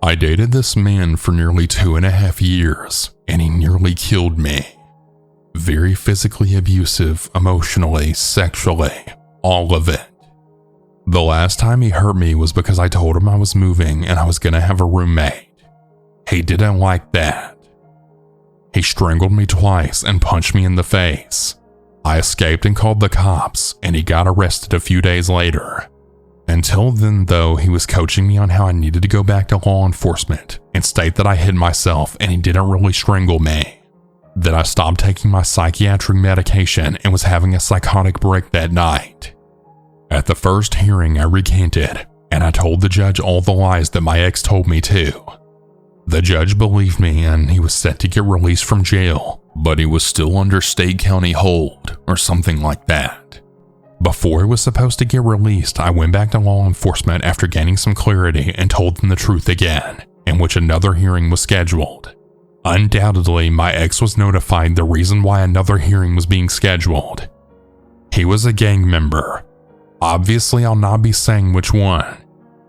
I dated this man for nearly 2.5 years, and he nearly killed me. Very physically abusive, emotionally, sexually, all of it. The last time he hurt me was because I told him I was moving and I was gonna have a roommate. He didn't like that. He strangled me twice and punched me in the face. I escaped and called the cops, and he got arrested a few days later. Until then, though, he was coaching me on how I needed to go back to law enforcement and state that I hid myself and he didn't really strangle me. That I stopped taking my psychiatric medication and was having a psychotic break that night. At the first hearing, I recanted, and I told the judge all the lies that my ex told me too. The judge believed me and he was set to get released from jail, but he was still under state county hold or something like that. Before he was supposed to get released, I went back to law enforcement after gaining some clarity and told them the truth again, in which another hearing was scheduled. Undoubtedly, my ex was notified the reason why another hearing was being scheduled. He was a gang member. Obviously, I'll not be saying which one,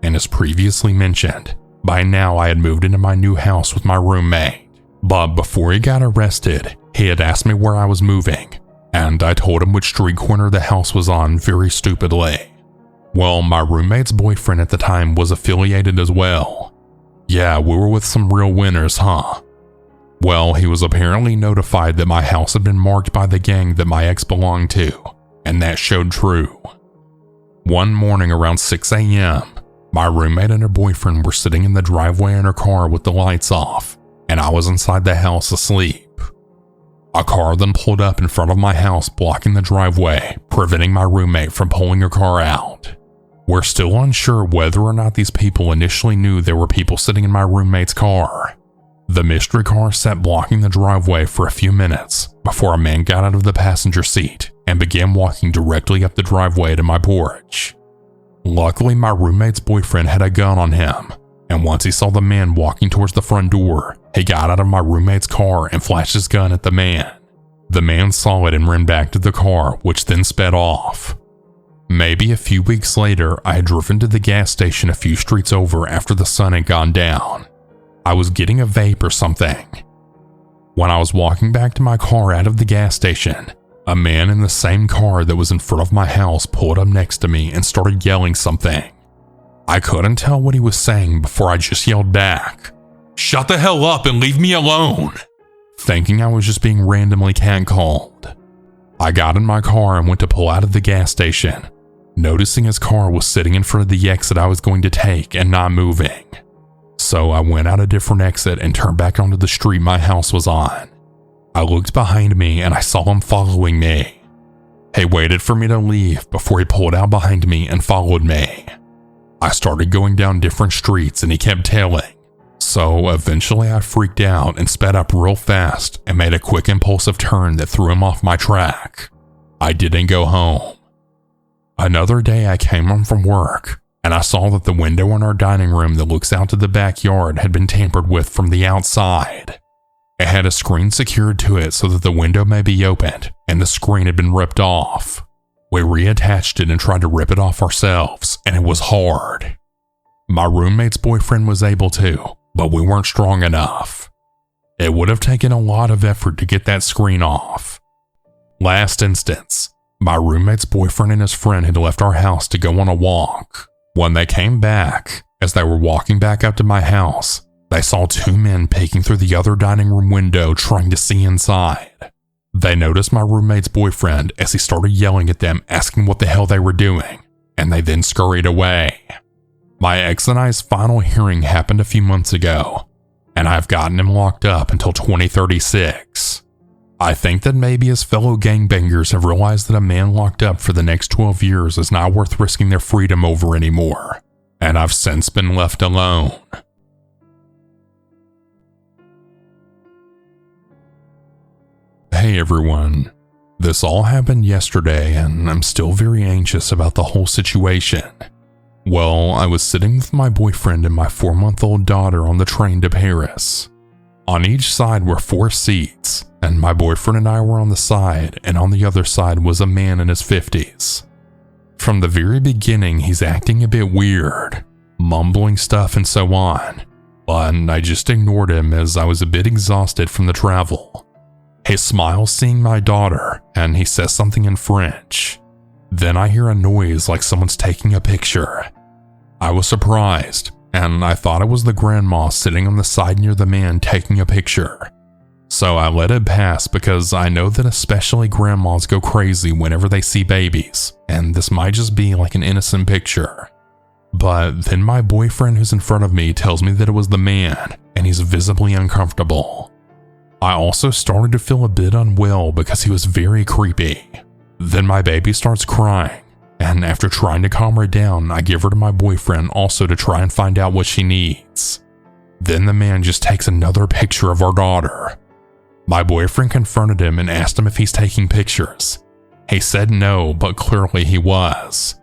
and as previously mentioned, by now I had moved into my new house with my roommate. But before he got arrested, he had asked me where I was moving, and I told him which street corner the house was on very stupidly. Well, my roommate's boyfriend at the time was affiliated as well. Yeah, we were with some real winners, huh? Well, he was apparently notified that my house had been marked by the gang that my ex belonged to, and that showed true. One morning around 6 a.m., my roommate and her boyfriend were sitting in the driveway in her car with the lights off, and I was inside the house asleep. A car then pulled up in front of my house, blocking the driveway, preventing my roommate from pulling her car out. We're still unsure whether or not these people initially knew there were people sitting in my roommate's car. The mystery car sat blocking the driveway for a few minutes before a man got out of the passenger seat and began walking directly up the driveway to my porch. Luckily, my roommate's boyfriend had a gun on him, and once he saw the man walking towards the front door, he got out of my roommate's car and flashed his gun at the man. The man saw it and ran back to the car, which then sped off. Maybe a few weeks later, I had driven to the gas station a few streets over after the sun had gone down. I was getting a vape or something. When I was walking back to my car out of the gas station, a man in the same car that was in front of my house pulled up next to me and started yelling something. I couldn't tell what he was saying before I just yelled back, "Shut the hell up and leave me alone," thinking I was just being randomly catcalled. I got in my car and went to pull out of the gas station, noticing his car was sitting in front of the exit I was going to take and not moving. So I went out a different exit and turned back onto the street my house was on. I looked behind me and I saw him following me. He waited for me to leave before he pulled out behind me and followed me. I started going down different streets and he kept tailing. So eventually I freaked out and sped up real fast and made a quick impulsive turn that threw him off my track. I didn't go home. Another day I came home from work and I saw that the window in our dining room that looks out to the backyard had been tampered with from the outside. It had a screen secured to it so that the window may be opened, and the screen had been ripped off. We reattached it and tried to rip it off ourselves, and it was hard. My roommate's boyfriend was able to, but we weren't strong enough. It would have taken a lot of effort to get that screen off. Last instance, my roommate's boyfriend and his friend had left our house to go on a walk. When they came back, as they were walking back up to my house, they saw two men peeking through the other dining room window trying to see inside. They noticed my roommate's boyfriend as he started yelling at them, asking what the hell they were doing, and they then scurried away. My ex and I's final hearing happened a few months ago, and I've gotten him locked up until 2036. I think that maybe his fellow gangbangers have realized that a man locked up for the next 12 years is not worth risking their freedom over anymore, and I've since been left alone. Hey everyone, this all happened yesterday and I'm still very anxious about the whole situation. Well, I was sitting with my boyfriend and my 4-month-old daughter on the train to Paris. On each side were 4 seats, and my boyfriend and I were on the side, and on the other side was a man in his 50s. From the very beginning, he's acting a bit weird, mumbling stuff and so on. but I just ignored him as I was a bit exhausted from the travel. He smiles seeing my daughter, and he says something in French. Then I hear a noise like someone's taking a picture. I was surprised, and I thought it was the grandma sitting on the side near the man taking a picture. So I let it pass because I know that especially grandmas go crazy whenever they see babies, and this might just be like an innocent picture. But then my boyfriend who's in front of me tells me that it was the man, and he's visibly uncomfortable. I also started to feel a bit unwell because he was very creepy. Then my baby starts crying, and after trying to calm her down, I give her to my boyfriend also to try and find out what she needs. Then the man just takes another picture of our daughter. My boyfriend confronted him and asked him if he's taking pictures. He said no, but clearly he was.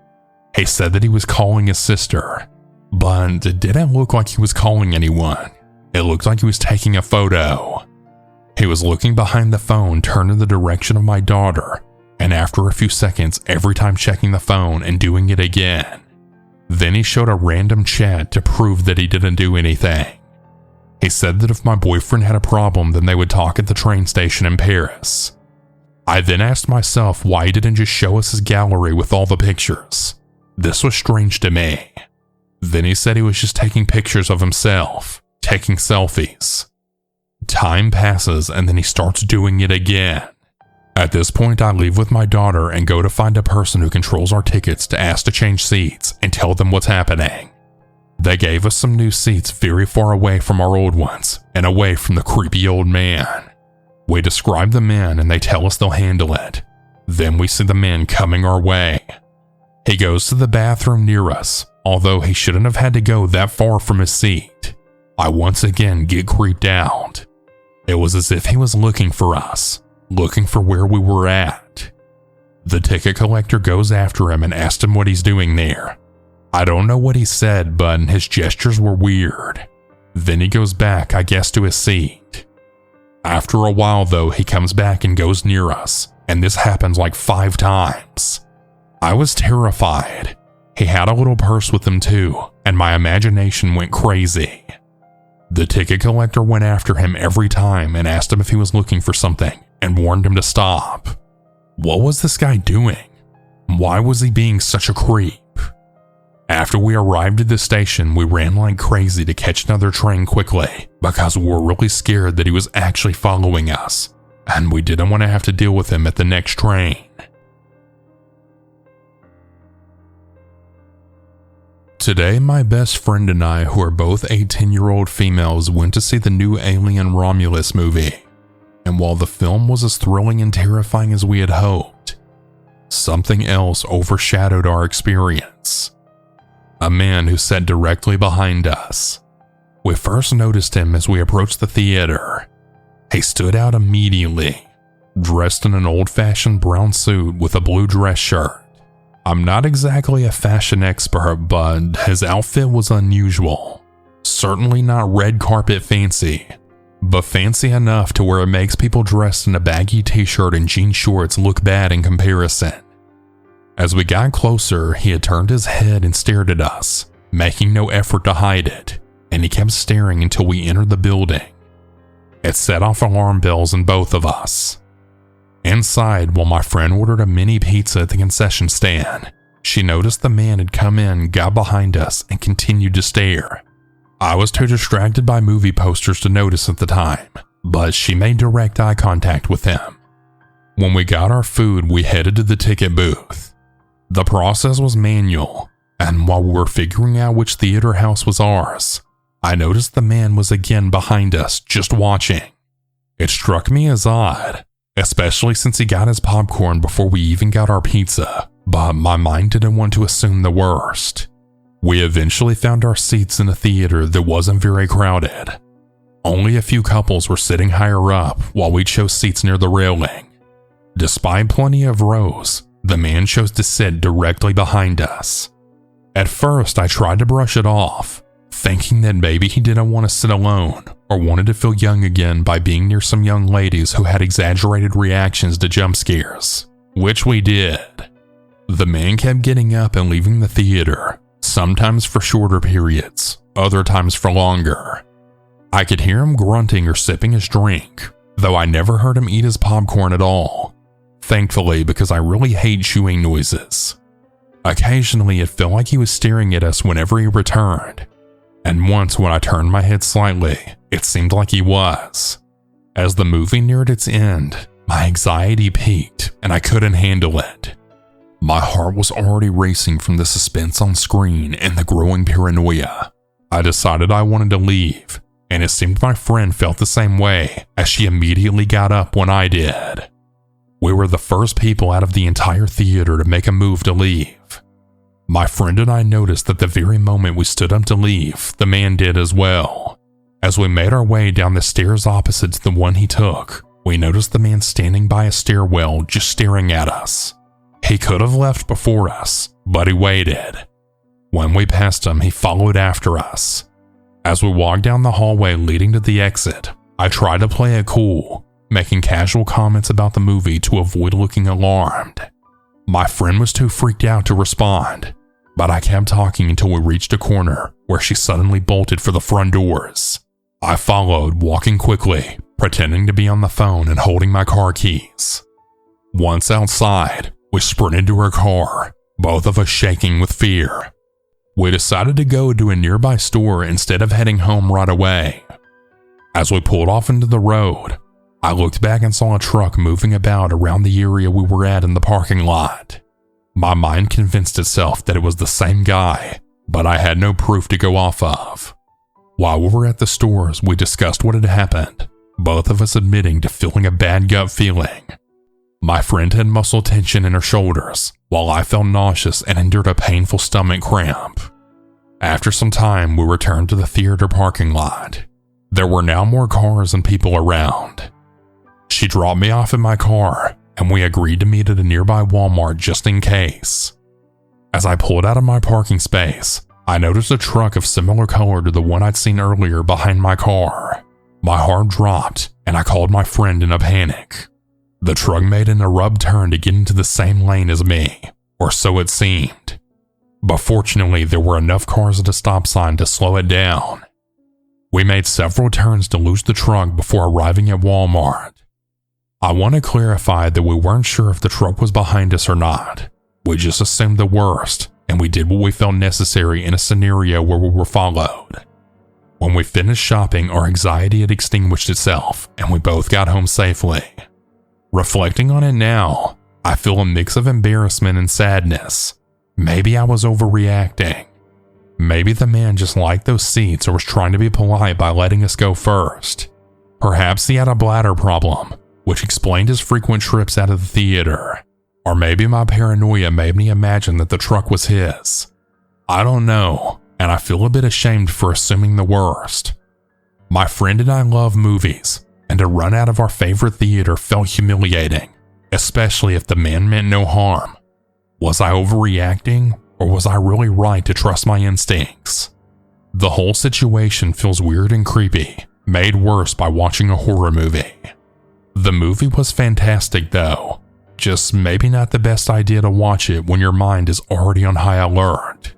He said that he was calling his sister, but it didn't look like he was calling anyone. It looked like he was taking a photo. He was looking behind the phone, turned in the direction of my daughter, and after a few seconds, every time checking the phone and doing it again. Then he showed a random chat to prove that he didn't do anything. He said that if my boyfriend had a problem, then they would talk at the train station in Paris. I then asked myself why he didn't just show us his gallery with all the pictures. This was strange to me. Then he said he was just taking pictures of himself, taking selfies. Time passes and then he starts doing it again. At this point, I leave with my daughter and go to find a person who controls our tickets to ask to change seats and tell them what's happening. They gave us some new seats very far away from our old ones and away from the creepy old man. We describe the man and they tell us they'll handle it. Then we see the man coming our way. He goes to the bathroom near us, although he shouldn't have had to go that far from his seat. I once again get creeped out. It was as if he was looking for us, looking for where we were at. The ticket collector goes after him and asks him what he's doing there. I don't know what he said, but his gestures were weird. Then he goes back, I guess, to his seat. After a while, though, he comes back and goes near us, and this happens like 5 times. I was terrified. He had a little purse with him too, and my imagination went crazy. The ticket collector went after him every time and asked him if he was looking for something and warned him to stop. What was this guy doing? Why was he being such a creep? After we arrived at the station, we ran like crazy to catch another train quickly because we were really scared that he was actually following us, and we didn't want to have to deal with him at the next train. Today, my best friend and I, who are both 18-year-old females, went to see the new Alien Romulus movie. And while the film was as thrilling and terrifying as we had hoped, something else overshadowed our experience. A man who sat directly behind us. We first noticed him as we approached the theater. He stood out immediately, dressed in an old-fashioned brown suit with a blue dress shirt. I'm not exactly a fashion expert, but his outfit was unusual. Certainly not red carpet fancy, but fancy enough to where it makes people dressed in a baggy t-shirt and jean shorts look bad in comparison. As we got closer, he had turned his head and stared at us, making no effort to hide it, and he kept staring until we entered the building. It set off alarm bells in both of us. Inside, while my friend ordered a mini pizza at the concession stand, she noticed the man had come in, got behind us, and continued to stare. I was too distracted by movie posters to notice at the time, but she made direct eye contact with him. When we got our food, we headed to the ticket booth. The process was manual, and while we were figuring out which theater house was ours, I noticed the man was again behind us, just watching. It struck me as odd, especially since he got his popcorn before we even got our pizza, but my mind didn't want to assume the worst. We eventually found our seats in a theater that wasn't very crowded. Only a few couples were sitting higher up while we chose seats near the railing. Despite plenty of rows, the man chose to sit directly behind us. At first, I tried to brush it off, thinking that maybe he didn't want to sit alone or wanted to feel young again by being near some young ladies who had exaggerated reactions to jump scares, which we did. The man kept getting up and leaving the theater, sometimes for shorter periods, other times for longer. I could hear him grunting or sipping his drink, though I never heard him eat his popcorn at all. Thankfully, because I really hate chewing noises. Occasionally, it felt like he was staring at us whenever he returned, and once when I turned my head slightly, it seemed like he was. As the movie neared its end, my anxiety peaked and I couldn't handle it. My heart was already racing from the suspense on screen and the growing paranoia. I decided I wanted to leave, and it seemed my friend felt the same way as she immediately got up when I did. We were the first people out of the entire theater to make a move to leave. My friend and I noticed that the very moment we stood up to leave, the man did as well. As we made our way down the stairs opposite to the one he took, we noticed the man standing by a stairwell just staring at us. He could have left before us, but he waited. When we passed him, he followed after us. As we walked down the hallway leading to the exit, I tried to play it cool, making casual comments about the movie to avoid looking alarmed. My friend was too freaked out to respond, but I kept talking until we reached a corner where she suddenly bolted for the front doors. I followed, walking quickly, pretending to be on the phone and holding my car keys. Once outside, we sprinted to her car, both of us shaking with fear. We decided to go to a nearby store instead of heading home right away. As we pulled off into the road, I looked back and saw a truck moving about around the area we were at in the parking lot. My mind convinced itself that it was the same guy, but I had no proof to go off of. While we were at the stores, we discussed what had happened, both of us admitting to feeling a bad gut feeling. My friend had muscle tension in her shoulders, while I felt nauseous and endured a painful stomach cramp. After some time, we returned to the theater parking lot. There were now more cars and people around. She dropped me off in my car, and we agreed to meet at a nearby Walmart just in case. As I pulled out of my parking space, I noticed a truck of similar color to the one I'd seen earlier behind my car. My heart dropped, and I called my friend in a panic. The truck made an abrupt turn to get into the same lane as me, or so it seemed. But fortunately, there were enough cars at a stop sign to slow it down. We made several turns to lose the truck before arriving at Walmart. I want to clarify that we weren't sure if the truck was behind us or not. We just assumed the worst, and we did what we felt necessary in a scenario where we were followed. When we finished shopping, our anxiety had extinguished itself, and we both got home safely. Reflecting on it now, I feel a mix of embarrassment and sadness. Maybe I was overreacting. Maybe the man just liked those seats or was trying to be polite by letting us go first. Perhaps he had a bladder problem, which explained his frequent trips out of the theater. Or maybe my paranoia made me imagine that the truck was his. I don't know, and I feel a bit ashamed for assuming the worst. My friend and I love movies, and to run out of our favorite theater felt humiliating, especially if the man meant no harm. Was I overreacting, or was I really right to trust my instincts? The whole situation feels weird and creepy, made worse by watching a horror movie. The movie was fantastic though, just maybe not the best idea to watch it when your mind is already on high alert.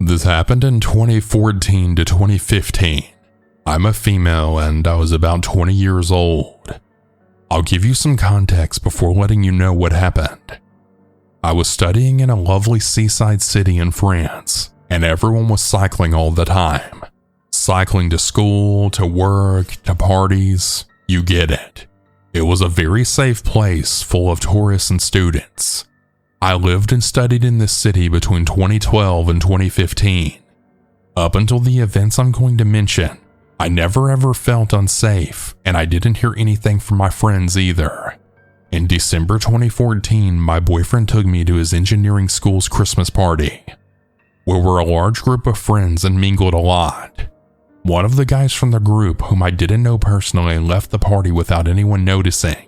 This happened in 2014 to 2015. I'm a female and I was about 20 years old. I'll give you some context before letting you know what happened. I was studying in a lovely seaside city in France, and everyone was cycling all the time. Cycling to school, to work, to parties, you get it. It was a very safe place full of tourists and students. I lived and studied in this city between 2012 and 2015. Up until the events I'm going to mention, I never ever felt unsafe, and I didn't hear anything from my friends either. In December 2014, my boyfriend took me to his engineering school's Christmas party. We were a large group of friends and mingled a lot. One of the guys from the group, whom I didn't know personally, left the party without anyone noticing.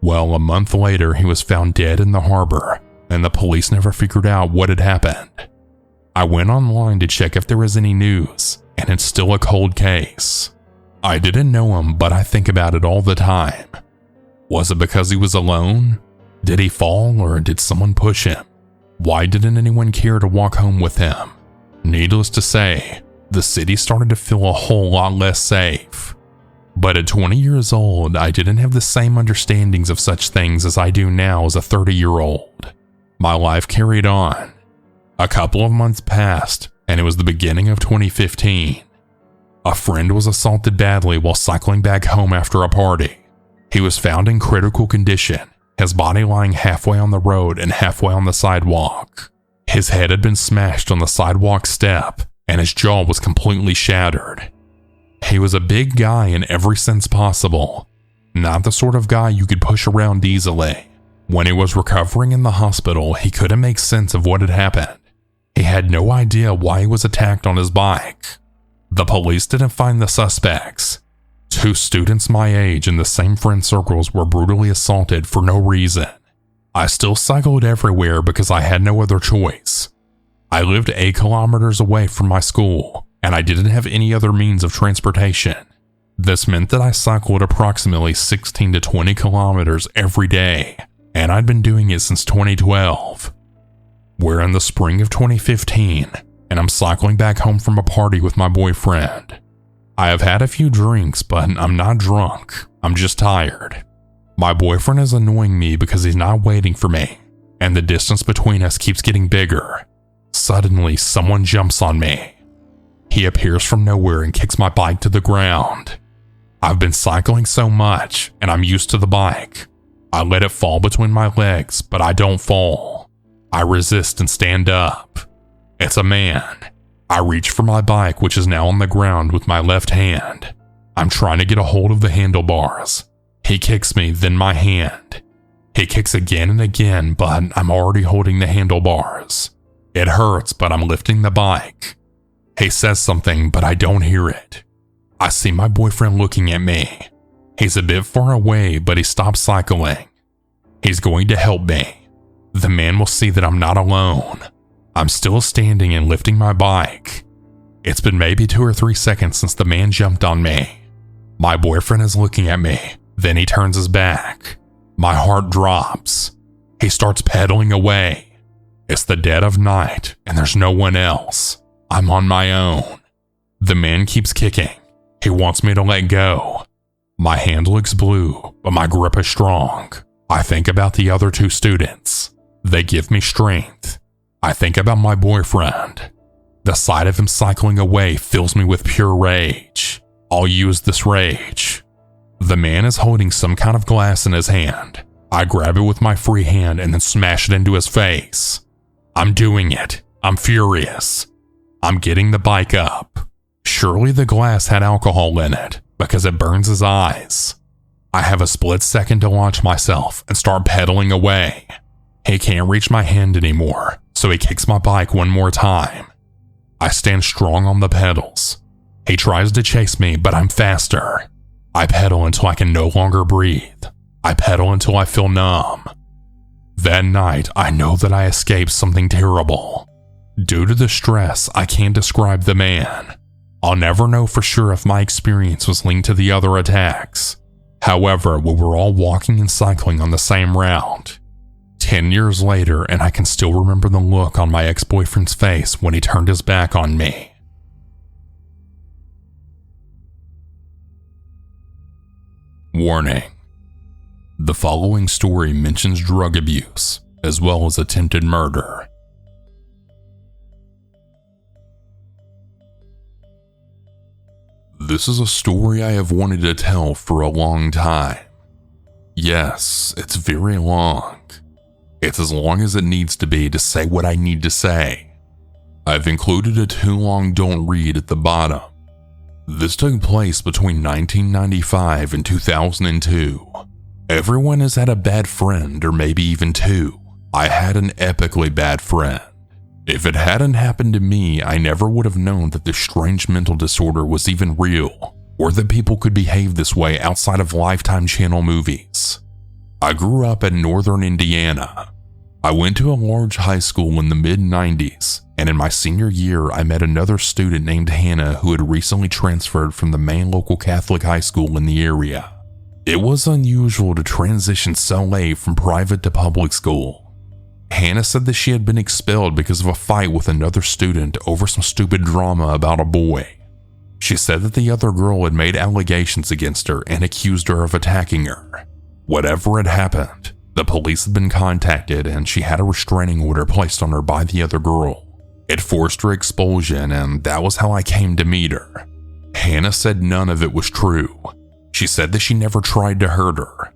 Well, a month later, he was found dead in the harbor, and the police never figured out what had happened. I went online to check if there was any news, and it's still a cold case. I didn't know him, but I think about it all the time. Was it because he was alone? Did he fall, or did someone push him? Why didn't anyone care to walk home with him? Needless to say, the city started to feel a whole lot less safe. But at 20 years old, I didn't have the same understandings of such things as I do now as a 30-year-old. My life carried on. A couple of months passed, and it was the beginning of 2015. A friend was assaulted badly while cycling back home after a party. He was found in critical condition, his body lying halfway on the road and halfway on the sidewalk. His head had been smashed on the sidewalk step, and his jaw was completely shattered. He was a big guy in every sense possible, not the sort of guy you could push around easily. When he was recovering in the hospital, he couldn't make sense of what had happened. He had no idea why he was attacked on his bike. The police didn't find the suspects. 2 students my age in the same friend circles were brutally assaulted for no reason. I still cycled everywhere because I had no other choice. I lived 8 kilometers away from my school, and I didn't have any other means of transportation. This meant that I cycled approximately 16 to 20 kilometers every day, and I'd been doing it since 2012. We're in the spring of 2015, and I'm cycling back home from a party with my boyfriend. I have had a few drinks, but I'm not drunk. I'm just tired. My boyfriend is annoying me because he's not waiting for me, and the distance between us keeps getting bigger. Suddenly, someone jumps on me. He appears from nowhere and kicks my bike to the ground. I've been cycling so much, and I'm used to the bike. I let it fall between my legs, but I don't fall. I resist and stand up. It's a man. I reach for my bike, which is now on the ground, with my left hand. I'm trying to get a hold of the handlebars. He kicks me, then my hand. He kicks again and again, but I'm already holding the handlebars. It hurts, but I'm lifting the bike. He says something, but I don't hear it. I see my boyfriend looking at me. He's a bit far away, but he stops cycling. He's going to help me. The man will see that I'm not alone. I'm still standing and lifting my bike. It's been maybe 2 or 3 seconds since the man jumped on me. My boyfriend is looking at me, then he turns his back. My heart drops. He starts pedaling away. It's the dead of night, and there's no one else. I'm on my own. The man keeps kicking. He wants me to let go. My hand looks blue, but my grip is strong. I think about the other 2 students. They give me strength. I think about my boyfriend. The sight of him cycling away fills me with pure rage. I'll use this rage. The man is holding some kind of glass in his hand. I grab it with my free hand and then smash it into his face. I'm doing it. I'm furious. I'm getting the bike up. Surely the glass had alcohol in it because it burns his eyes. I have a split second to launch myself and start pedaling away. He can't reach my hand anymore, so he kicks my bike one more time. I stand strong on the pedals. He tries to chase me, but I'm faster. I pedal until I can no longer breathe. I pedal until I feel numb. That night, I know that I escaped something terrible. Due to the stress, I can't describe the man. I'll never know for sure if my experience was linked to the other attacks. However, we were all walking and cycling on the same route. 10 years later, and I can still remember the look on my ex-boyfriend's face when he turned his back on me. Warning. The following story mentions drug abuse, as well as attempted murder. This is a story I have wanted to tell for a long time. Yes, it's very long. It's as long as it needs to be to say what I need to say. I've included a too long don't read at the bottom. This took place between 1995 and 2002. Everyone has had a bad friend, or maybe even 2. I had an epically bad friend. If it hadn't happened to me, I never would have known that this strange mental disorder was even real, or that people could behave this way outside of Lifetime Channel movies. I grew up in northern Indiana. I went to a large high school in the mid-90s, and in my senior year I met another student named Hannah who had recently transferred from the main local Catholic high school in the area. It was unusual to transition so late from private to public school. Hannah said that she had been expelled because of a fight with another student over some stupid drama about a boy. She said that the other girl had made allegations against her and accused her of attacking her. Whatever had happened, the police had been contacted and she had a restraining order placed on her by the other girl. It forced her expulsion, and that was how I came to meet her. Hannah said none of it was true. She said that she never tried to hurt her.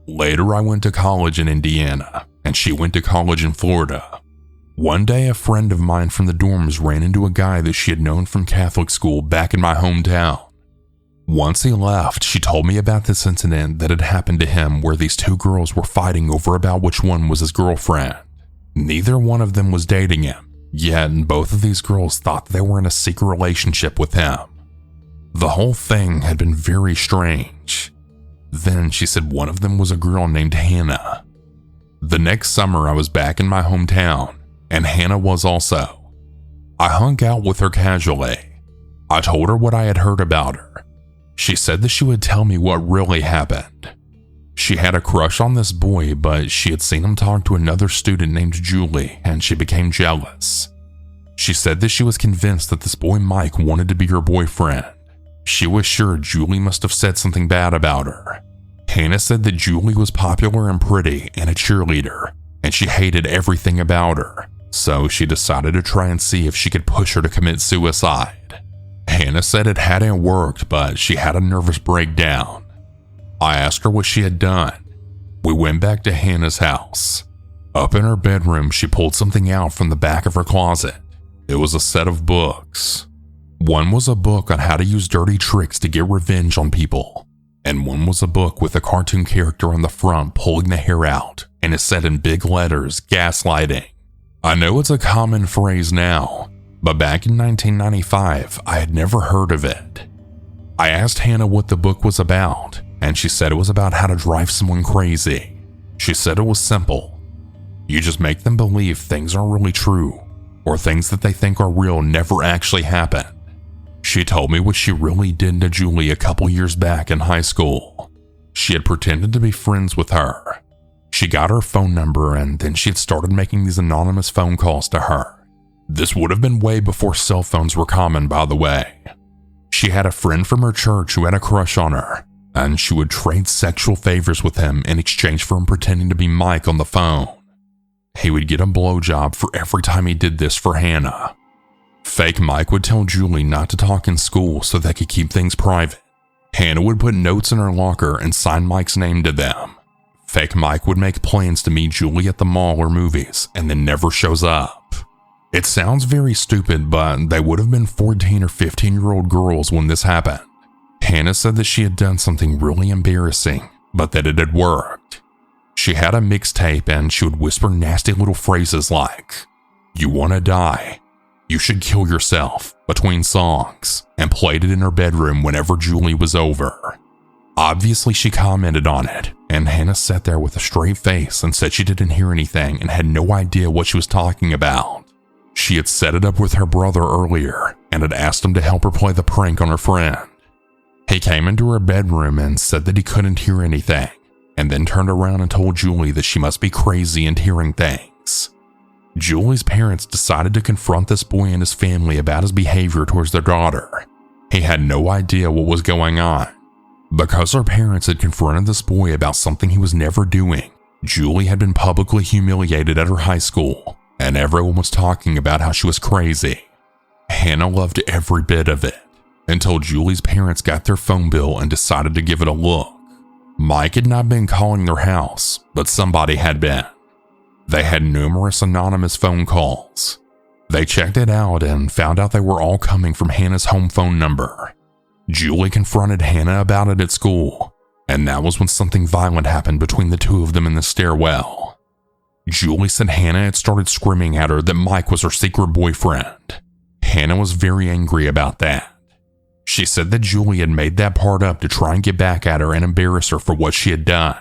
Later, I went to college in Indiana, and she went to college in Florida. One day, a friend of mine from the dorms ran into a guy that she had known from Catholic school back in my hometown. Once he left, she told me about this incident that had happened to him where these two girls were fighting over about which one was his girlfriend. Neither one of them was dating him, yet both of these girls thought they were in a secret relationship with him. The whole thing had been very strange. Then she said one of them was a girl named Hannah. The next summer I was back in my hometown, and Hannah was also. I hung out with her casually. I told her what I had heard about her. She said that she would tell me what really happened. She had a crush on this boy, but she had seen him talk to another student named Julie, and she became jealous. She said that she was convinced that this boy Mike wanted to be her boyfriend. She was sure Julie must have said something bad about her. Hannah said that Julie was popular and pretty and a cheerleader, and she hated everything about her, so she decided to try and see if she could push her to commit suicide. Hannah said it hadn't worked, but she had a nervous breakdown. I asked her what she had done. We went back to Hannah's house. Up in her bedroom, she pulled something out from the back of her closet. It was a set of books. One was a book on how to use dirty tricks to get revenge on people, and one was a book with a cartoon character on the front pulling the hair out, and it said in big letters, gaslighting. I know it's a common phrase now, but back in 1995, I had never heard of it. I asked Hannah what the book was about, and she said it was about how to drive someone crazy. She said it was simple. You just make them believe things aren't really true, or things that they think are real never actually happen. She told me what she really did to Julie a couple years back in high school. She had pretended to be friends with her. She got her phone number, and then she had started making these anonymous phone calls to her. This would have been way before cell phones were common, by the way. She had a friend from her church who had a crush on her, and she would trade sexual favors with him in exchange for him pretending to be Mike on the phone. He would get a blowjob for every time he did this for Hannah. Fake Mike would tell Julie not to talk in school so they could keep things private. Hannah would put notes in her locker and sign Mike's name to them. Fake Mike would make plans to meet Julie at the mall or movies and then never shows up. It sounds very stupid, but they would have been 14 or 15-year-old girls when this happened. Hannah said that she had done something really embarrassing, but that it had worked. She had a mixtape and she would whisper nasty little phrases like, "You want to die? You should kill yourself," between songs, and played it in her bedroom whenever Julie was over. Obviously, she commented on it, and Hannah sat there with a straight face and said she didn't hear anything and had no idea what she was talking about. She had set it up with her brother earlier and had asked him to help her play the prank on her friend. He came into her bedroom and said that he couldn't hear anything, and then turned around and told Julie that she must be crazy and hearing things. Julie's parents decided to confront this boy and his family about his behavior towards their daughter. He had no idea what was going on. Because her parents had confronted this boy about something he was never doing, Julie had been publicly humiliated at her high school, and everyone was talking about how she was crazy. Hannah loved every bit of it, until Julie's parents got their phone bill and decided to give it a look. Mike had not been calling their house, but somebody had been. They had numerous anonymous phone calls. They checked it out and found out they were all coming from Hannah's home phone number. Julie confronted Hannah about it at school, and that was when something violent happened between the two of them in the stairwell. Julie said Hannah had started screaming at her that Mike was her secret boyfriend. Hannah was very angry about that. She said that Julie had made that part up to try and get back at her and embarrass her for what she had done.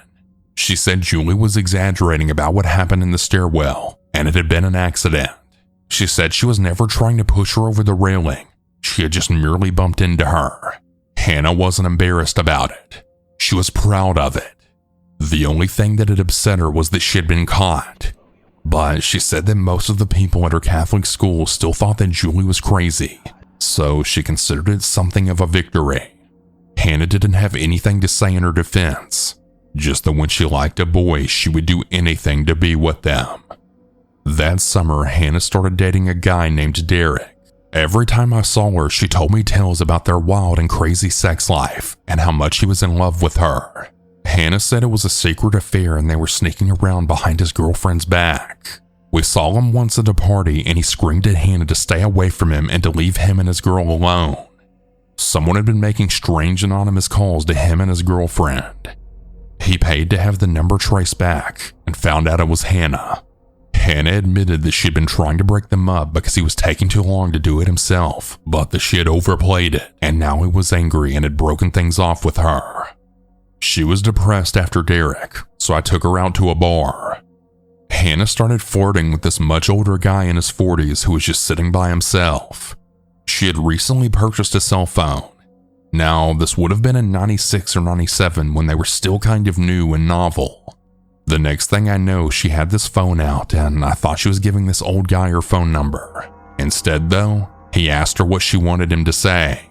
She said Julie was exaggerating about what happened in the stairwell, and it had been an accident. She said she was never trying to push her over the railing. She had just merely bumped into her. Hannah wasn't embarrassed about it. She was proud of it. The only thing that had upset her was that she had been caught. But she said that most of the people at her Catholic school still thought that Julie was crazy, so she considered it something of a victory. Hannah didn't have anything to say in her defense, just that when she liked a boy, she would do anything to be with them. That summer, Hannah started dating a guy named Derek. Every time I saw her, she told me tales about their wild and crazy sex life and how much he was in love with her. Hannah said it was a secret affair and they were sneaking around behind his girlfriend's back. We saw him once at a party and he screamed at Hannah to stay away from him and to leave him and his girl alone. Someone had been making strange anonymous calls to him and his girlfriend. He paid to have the number traced back and found out it was Hannah. Hannah admitted that she had been trying to break them up because he was taking too long to do it himself, but that she had overplayed it and now he was angry and had broken things off with her. She was depressed after Derek, so I took her out to a bar. Hannah started flirting with this much older guy in his 40s who was just sitting by himself. She had recently purchased a cell phone. Now, this would have been in 96 or 97 when they were still kind of new and novel. The next thing I know, she had this phone out and I thought she was giving this old guy her phone number. Instead though, he asked her what she wanted him to say.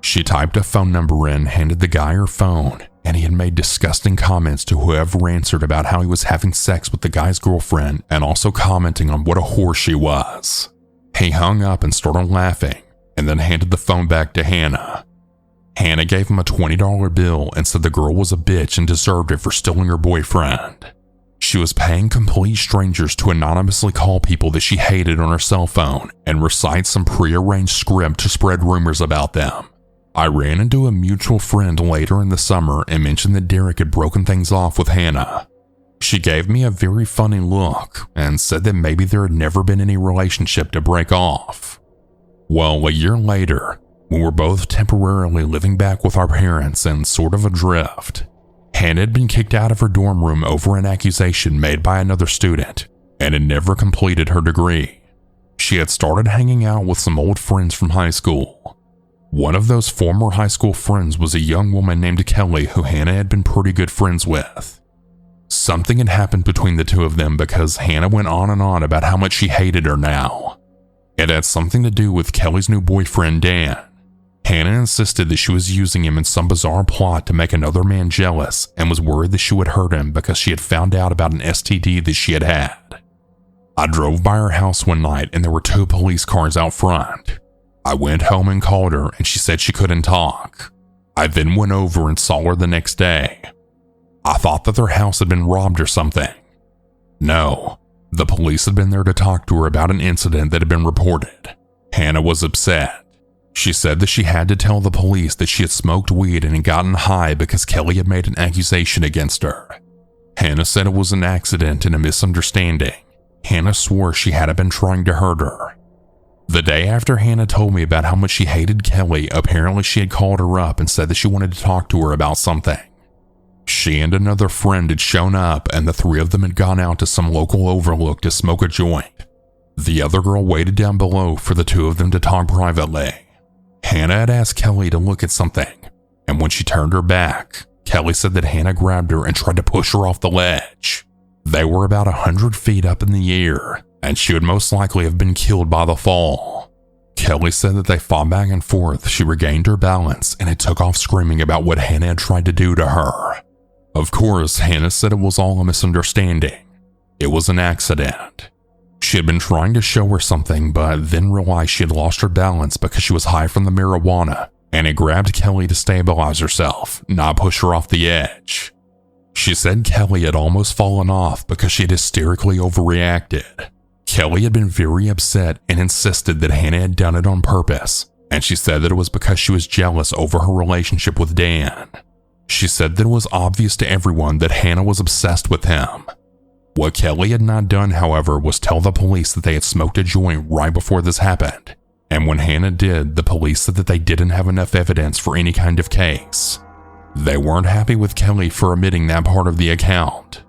She typed a phone number in, handed the guy her phone, and he had made disgusting comments to whoever answered about how he was having sex with the guy's girlfriend and also commenting on what a whore she was. He hung up and started laughing and then handed the phone back to Hannah. Hannah gave him a $20 bill and said the girl was a bitch and deserved it for stealing her boyfriend. She was paying complete strangers to anonymously call people that she hated on her cell phone and recite some prearranged script to spread rumors about them. I ran into a mutual friend later in the summer and mentioned that Derek had broken things off with Hannah. She gave me a very funny look and said that maybe there had never been any relationship to break off. Well, a year later, we were both temporarily living back with our parents and sort of adrift. Hannah had been kicked out of her dorm room over an accusation made by another student and had never completed her degree. She had started hanging out with some old friends from high school. One of those former high school friends was a young woman named Kelly who Hannah had been pretty good friends with. Something had happened between the two of them because Hannah went on and on about how much she hated her now. It had something to do with Kelly's new boyfriend, Dan. Hannah insisted that she was using him in some bizarre plot to make another man jealous and was worried that she would hurt him because she had found out about an STD that she had had. I drove by her house one night and there were 2 police cars out front. I went home and called her and she said she couldn't talk. I then went over and saw her the next day. I thought that their house had been robbed or something. No, the police had been there to talk to her about an incident that had been reported. Hannah was upset. She said that she had to tell the police that she had smoked weed and had gotten high because Kelly had made an accusation against her. Hannah said it was an accident and a misunderstanding. Hannah swore she hadn't been trying to hurt her. The day after Hannah told me about how much she hated Kelly, apparently she had called her up and said that she wanted to talk to her about something. She and another friend had shown up and the 3 of them had gone out to some local overlook to smoke a joint. The other girl waited down below for the 2 of them to talk privately. Hannah had asked Kelly to look at something, and when she turned her back, Kelly said that Hannah grabbed her and tried to push her off the ledge. They were about 100 feet up in the air, and she would most likely have been killed by the fall. Kelly said that they fought back and forth. She regained her balance and it took off screaming about what Hannah had tried to do to her. Of course, Hannah said it was all a misunderstanding. It was an accident. She had been trying to show her something, but then realized she had lost her balance because she was high from the marijuana, and it grabbed Kelly to stabilize herself, not push her off the edge. She said Kelly had almost fallen off because she had hysterically overreacted. Kelly had been very upset and insisted that Hannah had done it on purpose, and she said that it was because she was jealous over her relationship with Dan. She said that it was obvious to everyone that Hannah was obsessed with him. What Kelly had not done, however, was tell the police that they had smoked a joint right before this happened, and when Hannah did, the police said that they didn't have enough evidence for any kind of case. They weren't happy with Kelly for omitting that part of the account.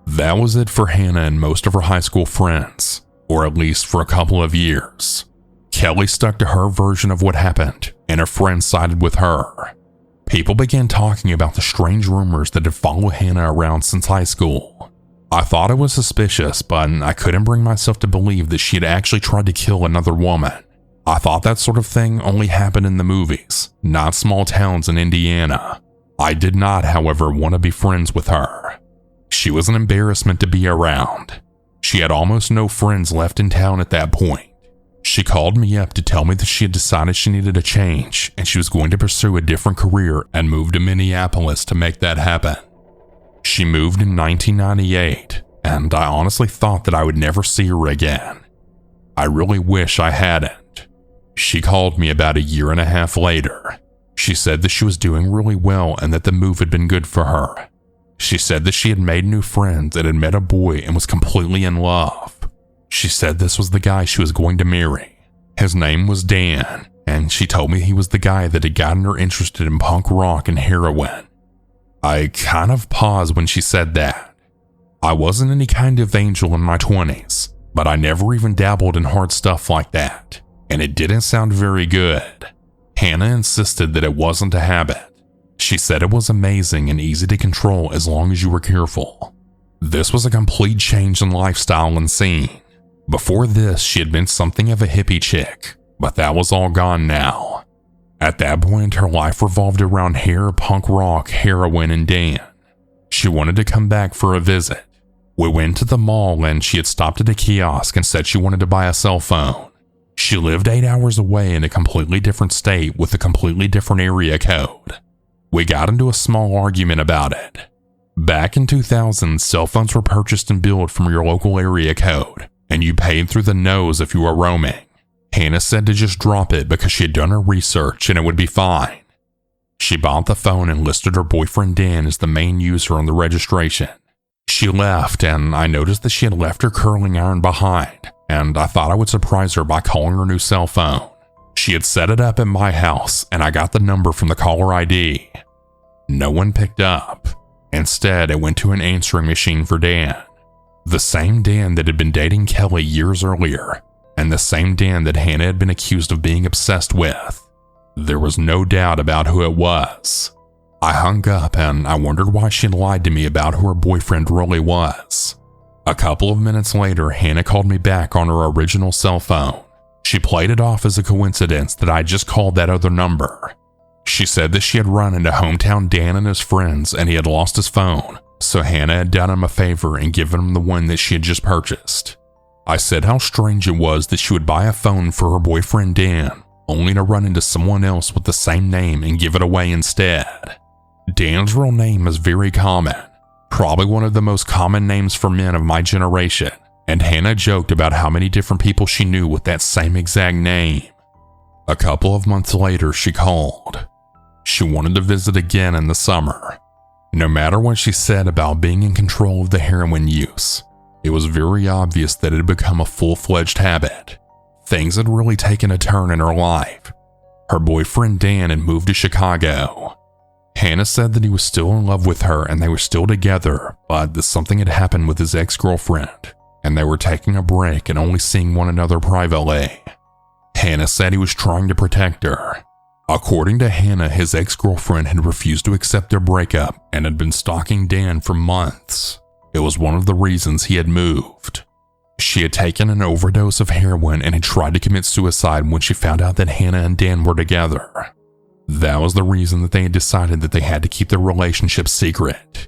That was it for Hannah and most of her high school friends, or at least for a couple of years. Kelly stuck to her version of what happened, and her friends sided with her. People began talking about the strange rumors that had followed Hannah around since high school. I thought it was suspicious, but I couldn't bring myself to believe that she had actually tried to kill another woman. I thought that sort of thing only happened in the movies, not small towns in Indiana. I did not, however, want to be friends with her. She was an embarrassment to be around. She had almost no friends left in town at that point. She called me up to tell me that she had decided she needed a change and she was going to pursue a different career and move to Minneapolis to make that happen. She moved in 1998, and I honestly thought that I would never see her again. I really wish I hadn't. She called me about a year and a half later. She said that she was doing really well and that the move had been good for her. She said that she had made new friends and had met a boy and was completely in love. She said this was the guy she was going to marry. His name was Dan, and she told me he was the guy that had gotten her interested in punk rock and heroin. I kind of paused when she said that. I wasn't any kind of angel in my 20s, but I never even dabbled in hard stuff like that, and it didn't sound very good. Hannah insisted that it wasn't a habit. She said it was amazing and easy to control as long as you were careful. This was a complete change in lifestyle and scene. Before this, she had been something of a hippie chick, but that was all gone now. At that point, her life revolved around hair, punk rock, heroin, and Dan. She wanted to come back for a visit. We went to the mall and she had stopped at a kiosk and said she wanted to buy a cell phone. She lived 8 hours away in a completely different state with a completely different area code. We got into a small argument about it. Back in 2000, cell phones were purchased and billed from your local area code, and you paid through the nose if you were roaming. Hannah said to just drop it because she had done her research and it would be fine. She bought the phone and listed her boyfriend Dan as the main user on the registration. She left, and I noticed that she had left her curling iron behind, and I thought I would surprise her by calling her new cell phone. She had set it up at my house, and I got the number from the caller ID. No one picked up. Instead, it went to an answering machine for Dan. The same Dan that had been dating Kelly years earlier, and the same Dan that Hannah had been accused of being obsessed with. There was no doubt about who it was. I hung up and I wondered why she had lied to me about who her boyfriend really was. A couple of minutes later, Hannah called me back on her original cell phone. She played it off as a coincidence that I just called that other number. She said that she had run into hometown Dan and his friends and he had lost his phone, so Hannah had done him a favor and given him the one that she had just purchased. I said how strange it was that she would buy a phone for her boyfriend Dan, only to run into someone else with the same name and give it away instead. Dan's real name is very common, probably one of the most common names for men of my generation, and Hannah joked about how many different people she knew with that same exact name. A couple of months later, she called. She wanted to visit again in the summer. No matter what she said about being in control of the heroin use, it was very obvious that it had become a full-fledged habit. Things had really taken a turn in her life. Her boyfriend Dan had moved to Chicago. Hannah said that he was still in love with her and they were still together, but that something had happened with his ex-girlfriend, and they were taking a break and only seeing one another privately. Hannah said he was trying to protect her. According to Hannah, his ex-girlfriend had refused to accept their breakup and had been stalking Dan for months. It was one of the reasons he had moved. She had taken an overdose of heroin and had tried to commit suicide when she found out that Hannah and Dan were together. That was the reason that they had decided that they had to keep their relationship secret.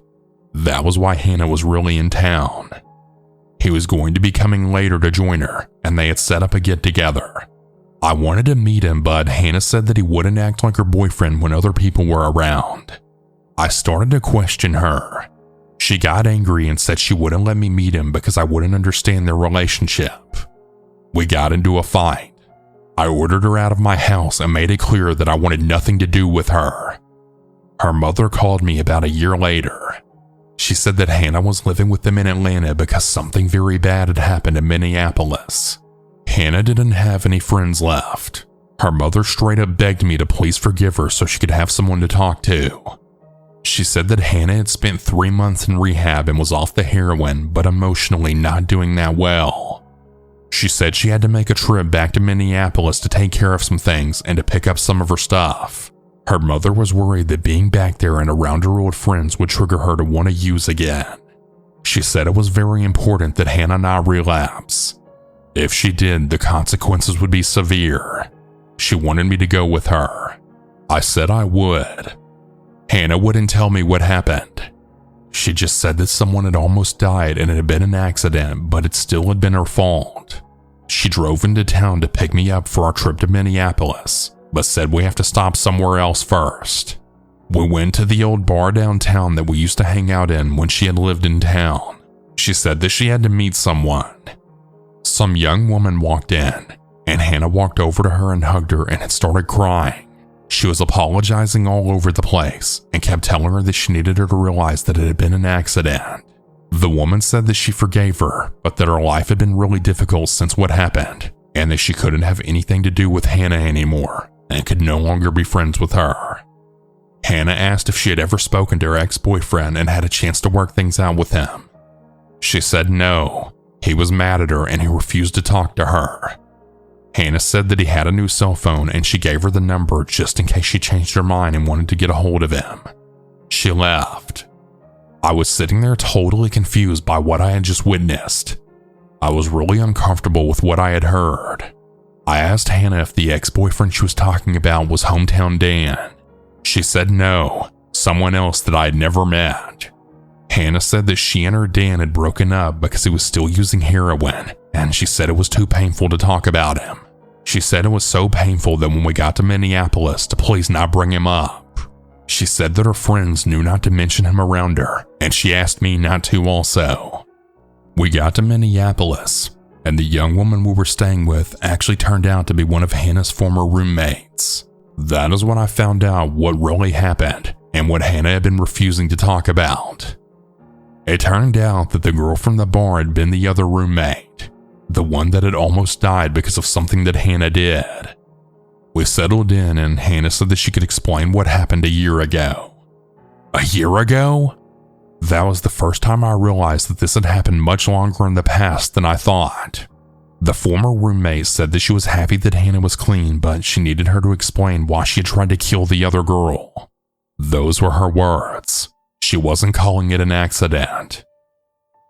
That was why Hannah was really in town. He was going to be coming later to join her, and they had set up a get-together. I wanted to meet him, but Hannah said that he wouldn't act like her boyfriend when other people were around. I started to question her. She got angry and said she wouldn't let me meet him because I wouldn't understand their relationship. We got into a fight. I ordered her out of my house and made it clear that I wanted nothing to do with her. Her mother called me about a year later. She said that Hannah was living with them in Atlanta because something very bad had happened in Minneapolis. Hannah didn't have any friends left. Her mother straight up begged me to please forgive her so she could have someone to talk to. She said that Hannah had spent 3 months in rehab and was off the heroin, but emotionally not doing that well. She said she had to make a trip back to Minneapolis to take care of some things and to pick up some of her stuff. Her mother was worried that being back there and around her old friends would trigger her to want to use again. She said it was very important that Hannah not relapse. If she did, the consequences would be severe. She wanted me to go with her. I said I would. Hannah wouldn't tell me what happened. She just said that someone had almost died and it had been an accident, but it still had been her fault. She drove into town to pick me up for our trip to Minneapolis, but said we have to stop somewhere else first. We went to the old bar downtown that we used to hang out in when she had lived in town. She said that she had to meet someone. Some young woman walked in, and Hannah walked over to her and hugged her and had started crying. She was apologizing all over the place and kept telling her that she needed her to realize that it had been an accident. The woman said that she forgave her, but that her life had been really difficult since what happened, and that she couldn't have anything to do with Hannah anymore and could no longer be friends with her. Hannah asked if she had ever spoken to her ex-boyfriend and had a chance to work things out with him. She said no. He was mad at her and he refused to talk to her. Hannah said that he had a new cell phone and she gave her the number just in case she changed her mind and wanted to get a hold of him. She left. I was sitting there totally confused by what I had just witnessed. I was really uncomfortable with what I had heard. I asked Hannah if the ex-boyfriend she was talking about was hometown Dan. She said no, someone else that I had never met. Hannah said that she and her Dan had broken up because he was still using heroin, and she said it was too painful to talk about him. She said it was so painful that when we got to Minneapolis to please not bring him up. She said that her friends knew not to mention him around her, and she asked me not to also. We got to Minneapolis, and the young woman we were staying with actually turned out to be one of Hannah's former roommates. That is when I found out what really happened and what Hannah had been refusing to talk about. It turned out that the girl from the bar had been the other roommate, the one that had almost died because of something that Hannah did. We settled in and Hannah said that she could explain what happened a year ago. A year ago? That was the first time I realized that this had happened much longer in the past than I thought. The former roommate said that she was happy that Hannah was clean, but she needed her to explain why she had tried to kill the other girl. Those were her words. She wasn't calling it an accident.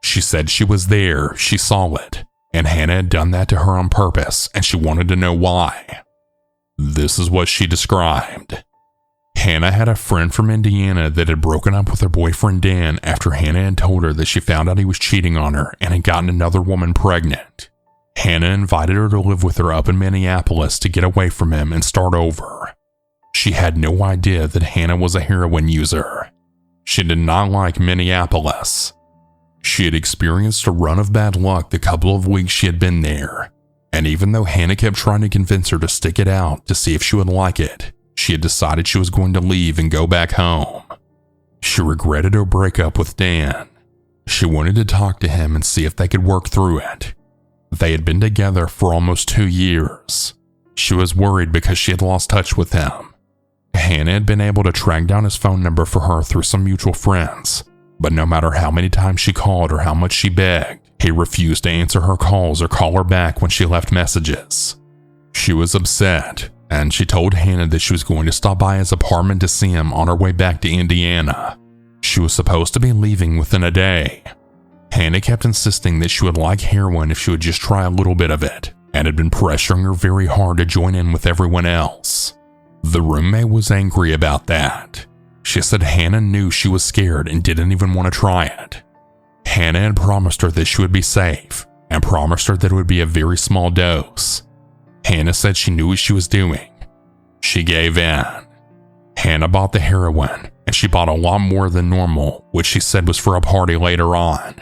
She said she was there, she saw it, and Hannah had done that to her on purpose, and she wanted to know why. This is what she described. Hannah had a friend from Indiana that had broken up with her boyfriend Dan after Hannah had told her that she found out he was cheating on her and had gotten another woman pregnant. Hannah invited her to live with her up in Minneapolis to get away from him and start over. She had no idea that Hannah was a heroin user. She did not like Minneapolis. She had experienced a run of bad luck the couple of weeks she had been there, and even though Hannah kept trying to convince her to stick it out to see if she would like it, she had decided she was going to leave and go back home. She regretted her breakup with Dan. She wanted to talk to him and see if they could work through it. They had been together for almost 2 years. She was worried because she had lost touch with him. Hannah had been able to track down his phone number for her through some mutual friends, but no matter how many times she called or how much she begged, he refused to answer her calls or call her back when she left messages. She was upset, and she told Hannah that she was going to stop by his apartment to see him on her way back to Indiana. She was supposed to be leaving within a day. Hannah kept insisting that she would like heroin if she would just try a little bit of it, and had been pressuring her very hard to join in with everyone else. The roommate was angry about that. She said Hannah knew she was scared and didn't even want to try it. Hannah had promised her that she would be safe, and promised her that it would be a very small dose. Hannah said she knew what she was doing. She gave in. Hannah bought the heroin, and she bought a lot more than normal, which she said was for a party later on.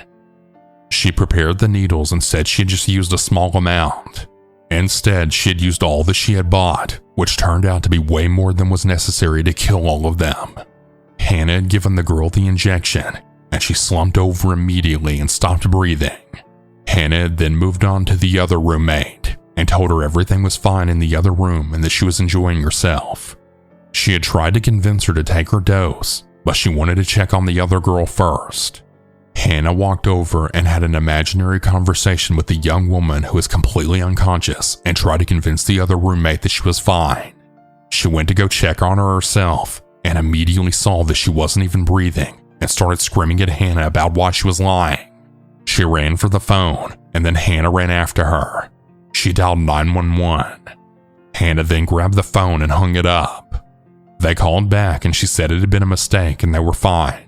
She prepared the needles and said she had just used a small amount. Instead, she had used all that she had bought, which turned out to be way more than was necessary to kill all of them. Hannah had given the girl the injection, and she slumped over immediately and stopped breathing. Hannah had then moved on to the other roommate, and told her everything was fine in the other room and that she was enjoying herself. She had tried to convince her to take her dose, but she wanted to check on the other girl first. Hannah walked over and had an imaginary conversation with the young woman who was completely unconscious and tried to convince the other roommate that she was fine. She went to go check on her herself and immediately saw that she wasn't even breathing and started screaming at Hannah about why she was lying. She ran for the phone, and then Hannah ran after her. She dialed 911. Hannah then grabbed the phone and hung it up. They called back and she said it had been a mistake and they were fine.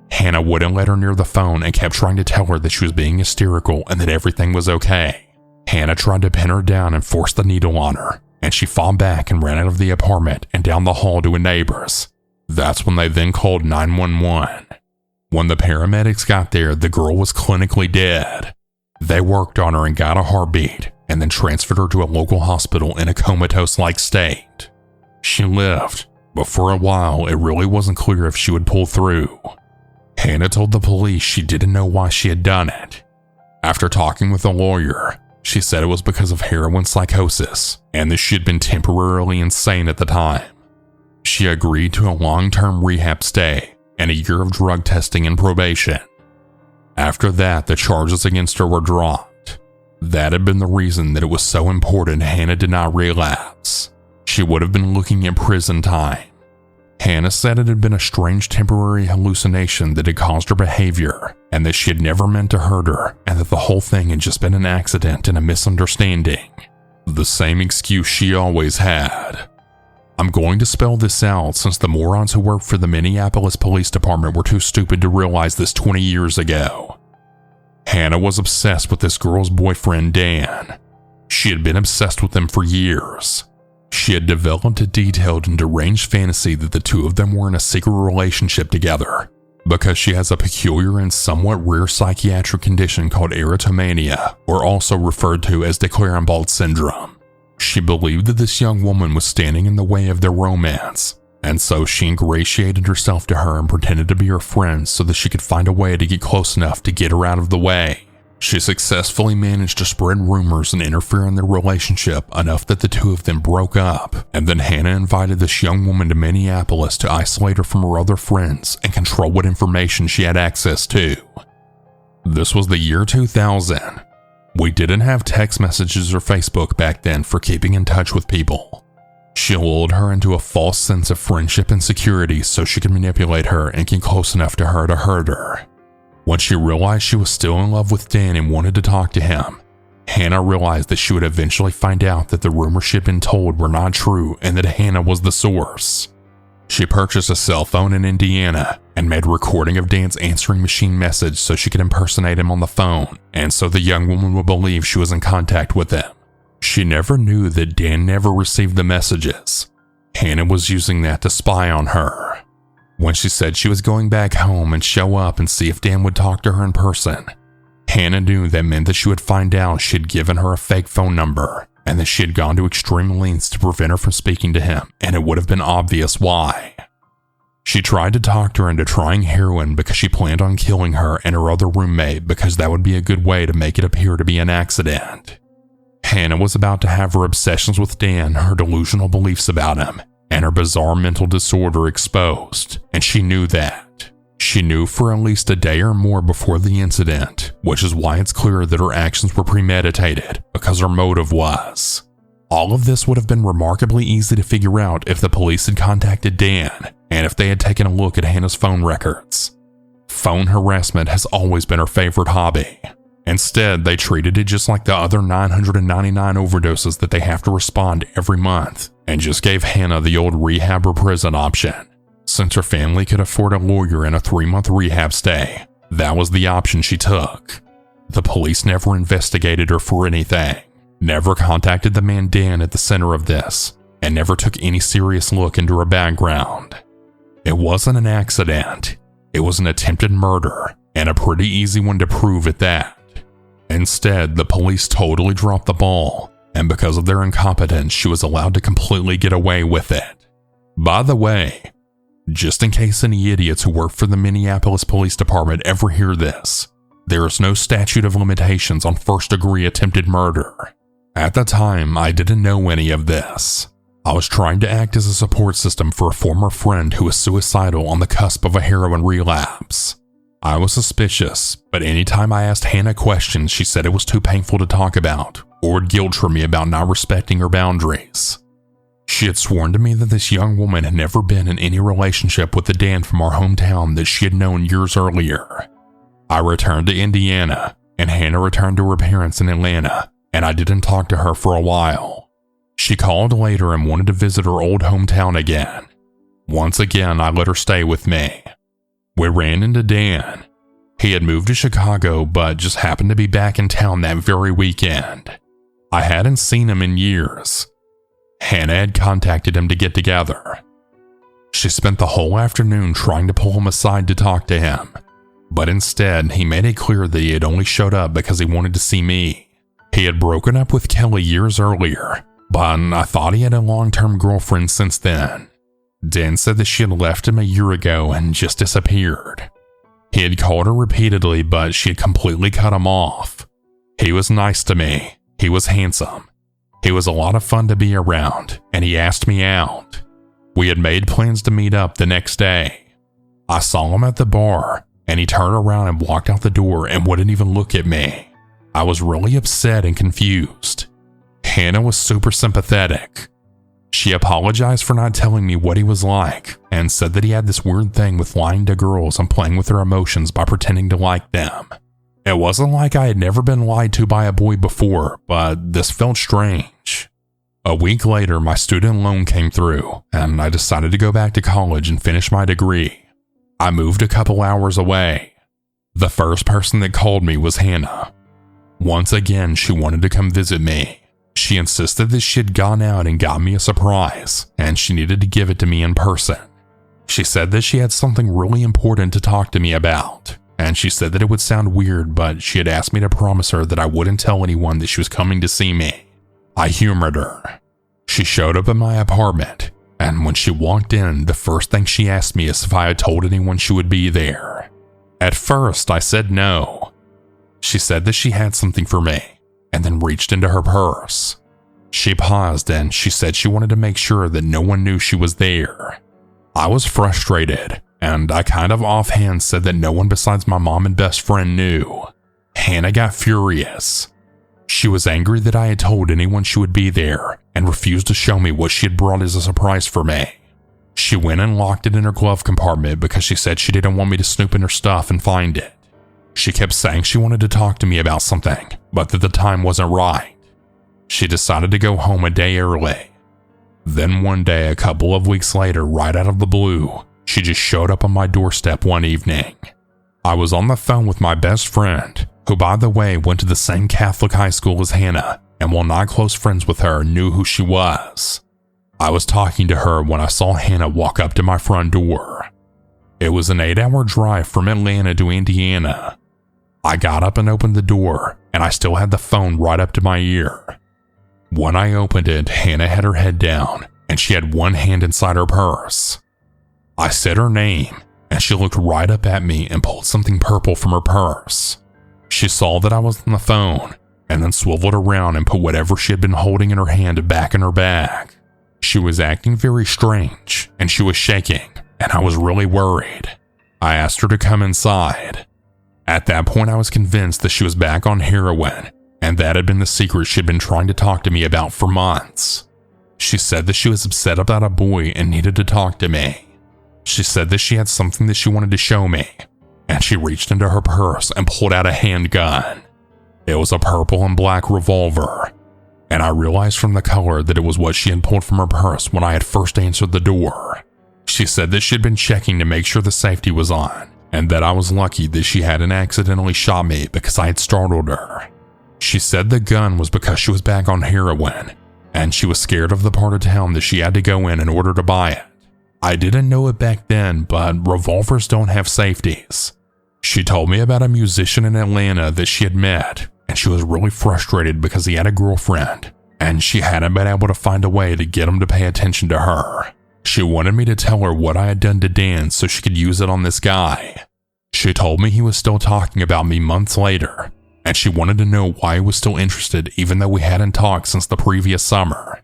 Hannah wouldn't let her near the phone and kept trying to tell her that she was being hysterical and that everything was okay. Hannah tried to pin her down and force the needle on her, and she fought back and ran out of the apartment and down the hall to a neighbor's. That's when they then called 911. When the paramedics got there, the girl was clinically dead. They worked on her and got a heartbeat, and then transferred her to a local hospital in a comatose-like state. She lived, but for a while it really wasn't clear if she would pull through. Hannah told the police she didn't know why she had done it. After talking with a lawyer, she said it was because of heroin psychosis, and that she had been temporarily insane at the time. She agreed to a long-term rehab stay and a year of drug testing and probation. After that, the charges against her were dropped. That had been the reason that it was so important Hannah did not relapse. She would have been looking at prison time. Hannah said it had been a strange temporary hallucination that had caused her behavior, and that she had never meant to hurt her, and that the whole thing had just been an accident and a misunderstanding. The same excuse she always had. I'm going to spell this out since the morons who work for the Minneapolis Police Department were too stupid to realize this 20 years ago. Hannah was obsessed with this girl's boyfriend, Dan. She had been obsessed with him for years. She had developed a detailed and deranged fantasy that the two of them were in a secret relationship together, because she has a peculiar and somewhat rare psychiatric condition called erotomania, or also referred to as de Clerambault syndrome. She believed that this young woman was standing in the way of their romance, and so she ingratiated herself to her and pretended to be her friend so that she could find a way to get close enough to get her out of the way. She successfully managed to spread rumors and interfere in their relationship enough that the two of them broke up, and then Hannah invited this young woman to Minneapolis to isolate her from her other friends and control what information she had access to. This was the year 2000. We didn't have text messages or Facebook back then for keeping in touch with people. She lulled her into a false sense of friendship and security so she could manipulate her and get close enough to her to hurt her. When she realized she was still in love with Dan and wanted to talk to him, Hannah realized that she would eventually find out that the rumors she had been told were not true and that Hannah was the source. She purchased a cell phone in Indiana and made a recording of Dan's answering machine message so she could impersonate him on the phone, and so the young woman would believe she was in contact with him. She never knew that Dan never received the messages. Hannah was using that to spy on her. When she said she was going back home and show up and see if Dan would talk to her in person, Hannah knew that meant that she would find out she had given her a fake phone number, and that she had gone to extreme lengths to prevent her from speaking to him, and it would have been obvious why. She tried to talk to her into trying heroin because she planned on killing her and her other roommate because that would be a good way to make it appear to be an accident. Hannah was about to have her obsessions with Dan, her delusional beliefs about him, and her bizarre mental disorder exposed, and she knew that. She knew for at least a day or more before the incident, which is why it's clear that her actions were premeditated, because her motive was. All of this would have been remarkably easy to figure out if the police had contacted Dan, and if they had taken a look at Hannah's phone records. Phone harassment has always been her favorite hobby. Instead, they treated it just like the other 999 overdoses that they have to respond every month, and just gave Hannah the old rehab or prison option. Since her family could afford a lawyer and a 3-month rehab stay, that was the option she took. The police never investigated her for anything, never contacted the man Dan at the center of this, and never took any serious look into her background. It wasn't an accident, it was an attempted murder, and a pretty easy one to prove at that. Instead, the police totally dropped the ball, and because of their incompetence, she was allowed to completely get away with it. By the way, just in case any idiots who work for the Minneapolis Police Department ever hear this, there is no statute of limitations on first-degree attempted murder. At the time, I didn't know any of this. I was trying to act as a support system for a former friend who was suicidal on the cusp of a heroin relapse. I was suspicious, but anytime I asked Hannah questions, she said it was too painful to talk about, or would guilt trip me about not respecting her boundaries. She had sworn to me that this young woman had never been in any relationship with the Dan from our hometown that she had known years earlier. I returned to Indiana, and Hannah returned to her parents in Atlanta, and I didn't talk to her for a while. She called later and wanted to visit her old hometown again. Once again, I let her stay with me. We ran into Dan. He had moved to Chicago, but just happened to be back in town that very weekend. I hadn't seen him in years. Hannah had contacted him to get together. She spent the whole afternoon trying to pull him aside to talk to him, but instead he made it clear that he had only showed up because he wanted to see me. He had broken up with Kelly years earlier, but I thought he had a long-term girlfriend since then. Dan said that she had left him a year ago and just disappeared. He had called her repeatedly, but she had completely cut him off. He was nice to me. He was handsome. He was a lot of fun to be around, and he asked me out. We had made plans to meet up the next day. I saw him at the bar, and he turned around and walked out the door and wouldn't even look at me. I was really upset and confused. Hannah was super sympathetic. She apologized for not telling me what he was like and said that he had this weird thing with lying to girls and playing with their emotions by pretending to like them. It wasn't like I had never been lied to by a boy before, but this felt strange. A week later, my student loan came through, and I decided to go back to college and finish my degree. I moved a couple hours away. The first person that called me was Hannah. Once again, she wanted to come visit me. She insisted that she had gone out and got me a surprise, and she needed to give it to me in person. She said that she had something really important to talk to me about, and she said that it would sound weird, but she had asked me to promise her that I wouldn't tell anyone that she was coming to see me. I humored her. She showed up at my apartment, and when she walked in, the first thing she asked me is if I had told anyone she would be there. At first, I said no. She said that she had something for me, and then reached into her purse. She paused and she said she wanted to make sure that no one knew she was there. I was frustrated, and I kind of offhand said that no one besides my mom and best friend knew. Hannah got furious. She was angry that I had told anyone she would be there and refused to show me what she had brought as a surprise for me. She went and locked it in her glove compartment because she said she didn't want me to snoop in her stuff and find it. She kept saying she wanted to talk to me about something, but that the time wasn't right. She decided to go home a day early. Then one day, a couple of weeks later, right out of the blue, she just showed up on my doorstep one evening. I was on the phone with my best friend, who by the way went to the same Catholic high school as Hannah, and while not close friends with her, knew who she was. I was talking to her when I saw Hannah walk up to my front door. It was an 8-hour drive from Atlanta to Indiana. I got up and opened the door, and I still had the phone right up to my ear. When I opened it, Hannah had her head down, and she had one hand inside her purse. I said her name, and she looked right up at me and pulled something purple from her purse. She saw that I was on the phone, and then swiveled around and put whatever she had been holding in her hand back in her bag. She was acting very strange, and she was shaking, and I was really worried. I asked her to come inside. At that point, I was convinced that she was back on heroin, and that had been the secret she'd been trying to talk to me about for months. She said that she was upset about a boy and needed to talk to me. She said that she had something that she wanted to show me, and she reached into her purse and pulled out a handgun. It was a purple and black revolver, and I realized from the color that it was what she had pulled from her purse when I had first answered the door. She said that she had been checking to make sure the safety was on, and that I was lucky that she hadn't accidentally shot me because I had startled her. She said the gun was because she was back on heroin, and she was scared of the part of town that she had to go in order to buy it. I didn't know it back then, but revolvers don't have safeties. She told me about a musician in Atlanta that she had met, and she was really frustrated because he had a girlfriend, and she hadn't been able to find a way to get him to pay attention to her. She wanted me to tell her what I had done to Dan so she could use it on this guy. She told me he was still talking about me months later, and she wanted to know why he was still interested even though we hadn't talked since the previous summer.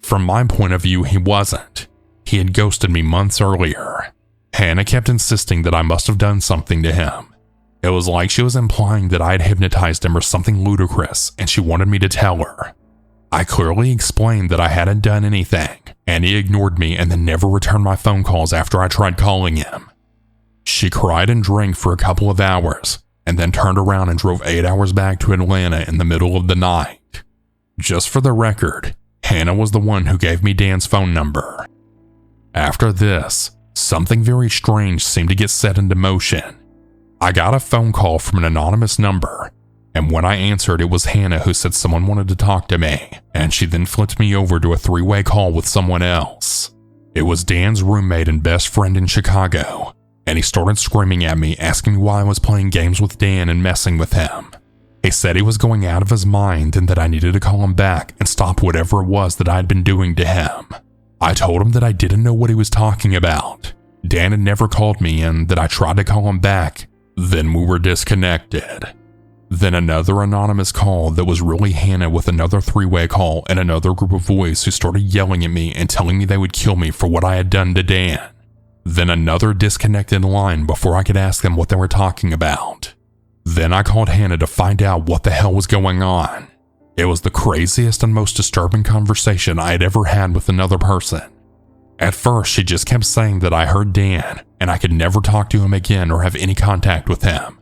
From my point of view, he wasn't. He had ghosted me months earlier. Hannah kept insisting that I must have done something to him. It was like she was implying that I had hypnotized him or something ludicrous, and she wanted me to tell her. I clearly explained that I hadn't done anything, and he ignored me and then never returned my phone calls after I tried calling him. She cried and drank for a couple of hours, and then turned around and drove 8 hours back to Atlanta in the middle of the night. Just for the record, Hannah was the one who gave me Dan's phone number. After this, something very strange seemed to get set into motion. I got a phone call from an anonymous number, and when I answered, it was Hannah who said someone wanted to talk to me, and she then flipped me over to a three-way call with someone else. It was Dan's roommate and best friend in Chicago, and he started screaming at me, asking me why I was playing games with Dan and messing with him. He said he was going out of his mind and that I needed to call him back and stop whatever it was that I had been doing to him. I told him that I didn't know what he was talking about. Dan had never called me and that I tried to call him back. Then we were disconnected. Then another anonymous call that was really Hannah with another three-way call and another group of boys who started yelling at me and telling me they would kill me for what I had done to Dan. Then another disconnected line before I could ask them what they were talking about. Then I called Hannah to find out what the hell was going on. It was the craziest and most disturbing conversation I had ever had with another person. At first, she just kept saying that I heard Dan and I could never talk to him again or have any contact with him.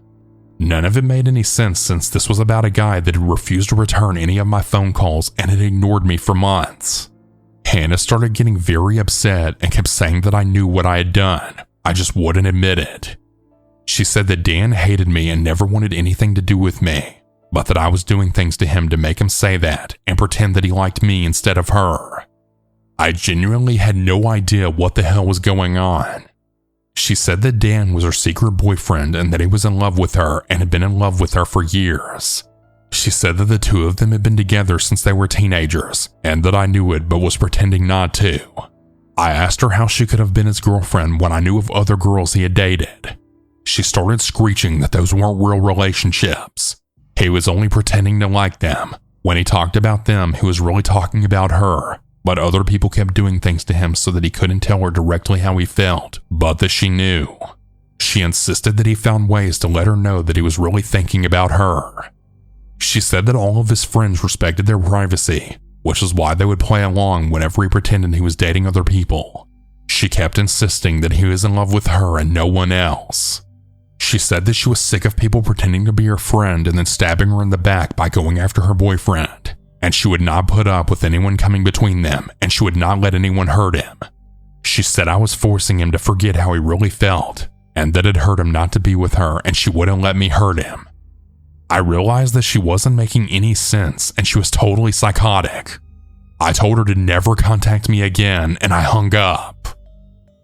None of it made any sense since this was about a guy that had refused to return any of my phone calls and had ignored me for months. Hannah started getting very upset and kept saying that I knew what I had done. I just wouldn't admit it. She said that Dan hated me and never wanted anything to do with me, but that I was doing things to him to make him say that and pretend that he liked me instead of her. I genuinely had no idea what the hell was going on. She said that Dan was her secret boyfriend and that he was in love with her and had been in love with her for years. She said that the two of them had been together since they were teenagers and that I knew it but was pretending not to. I asked her how she could have been his girlfriend when I knew of other girls he had dated. She started screeching that those weren't real relationships. He was only pretending to like them. When he talked about them, he was really talking about her, but other people kept doing things to him so that he couldn't tell her directly how he felt, but that she knew. She insisted that he found ways to let her know that he was really thinking about her. She said that all of his friends respected their privacy, which is why they would play along whenever he pretended he was dating other people. She kept insisting that he was in love with her and no one else. She said that she was sick of people pretending to be her friend and then stabbing her in the back by going after her boyfriend, and she would not put up with anyone coming between them, and she would not let anyone hurt him. She said I was forcing him to forget how he really felt, and that it hurt him not to be with her, and she wouldn't let me hurt him. I realized that she wasn't making any sense, and she was totally psychotic. I told her to never contact me again, and I hung up.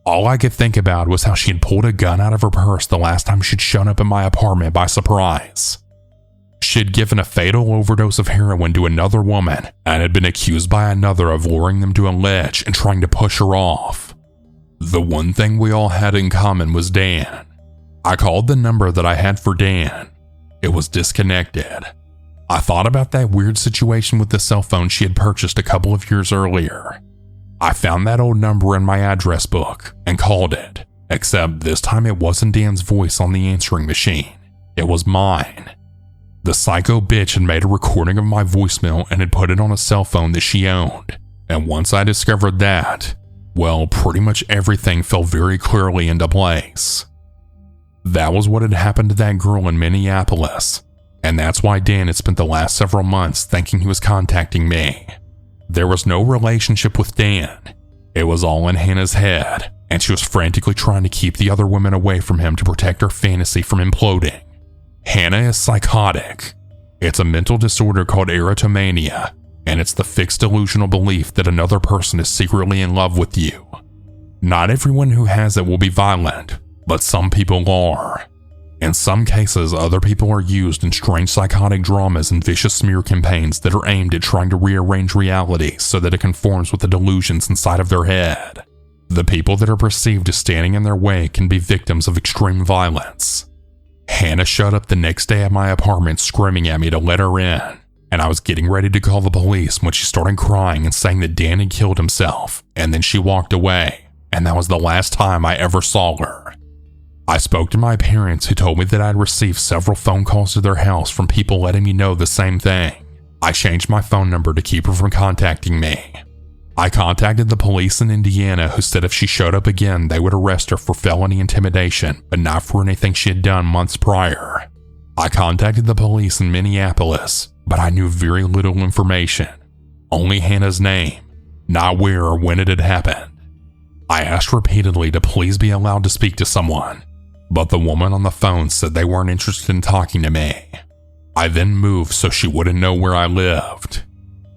All I could think about was how she had pulled a gun out of her purse the last time she'd shown up in my apartment by surprise. She had given a fatal overdose of heroin to another woman and had been accused by another of luring them to a ledge and trying to push her off. The one thing we all had in common was Dan. I called the number that I had for Dan. It was disconnected. I thought about that weird situation with the cell phone she had purchased a couple of years earlier. I found that old number in my address book and called it, except this time it wasn't Dan's voice on the answering machine. It was mine. The psycho bitch had made a recording of my voicemail and had put it on a cell phone that she owned. And once I discovered that, well, pretty much everything fell very clearly into place. That was what had happened to that girl in Minneapolis, and that's why Dan had spent the last several months thinking he was contacting me. There was no relationship with Dan. It was all in Hannah's head, and she was frantically trying to keep the other women away from him to protect her fantasy from imploding. Hannah is psychotic. It's a mental disorder called erotomania, and it's the fixed delusional belief that another person is secretly in love with you. Not everyone who has it will be violent, but some people are. In some cases, other people are used in strange psychotic dramas and vicious smear campaigns that are aimed at trying to rearrange reality so that it conforms with the delusions inside of their head. The people that are perceived as standing in their way can be victims of extreme violence. Hannah showed up the next day at my apartment screaming at me to let her in, and I was getting ready to call the police when she started crying and saying that Dan had killed himself, and then she walked away, and that was the last time I ever saw her. I spoke to my parents, who told me that I had received several phone calls to their house from people letting me know the same thing. I changed my phone number to keep her from contacting me. I contacted the police in Indiana, who said if she showed up again, they would arrest her for felony intimidation, but not for anything she had done months prior. I contacted the police in Minneapolis, but I knew very little information. Only Hannah's name, not where or when it had happened. I asked repeatedly to please be allowed to speak to someone, but the woman on the phone said they weren't interested in talking to me. I then moved so she wouldn't know where I lived.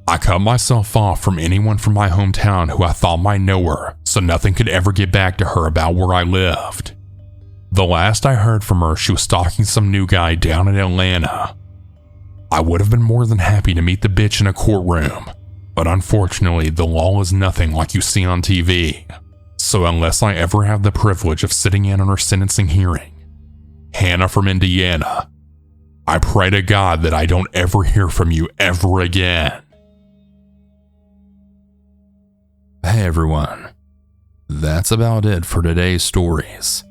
I cut myself off from anyone from my hometown who I thought might know her, so nothing could ever get back to her about where I lived. The last I heard from her, she was stalking some new guy down in Atlanta. I would have been more than happy to meet the bitch in a courtroom, but unfortunately the law is nothing like you see on TV. So unless I ever have the privilege of sitting in on her sentencing hearing, Hannah from Indiana, I pray to God that I don't ever hear from you ever again. Hey everyone, that's about it for today's stories.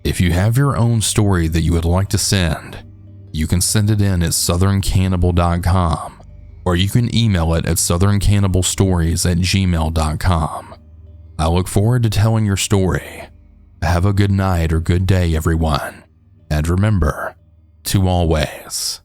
If you have your own story that you would like to send, you can send it in at southerncannibal.com, or you can email it at southerncannibalstories@gmail.com. I look forward to telling your story. Have a good night or good day, everyone. And remember to always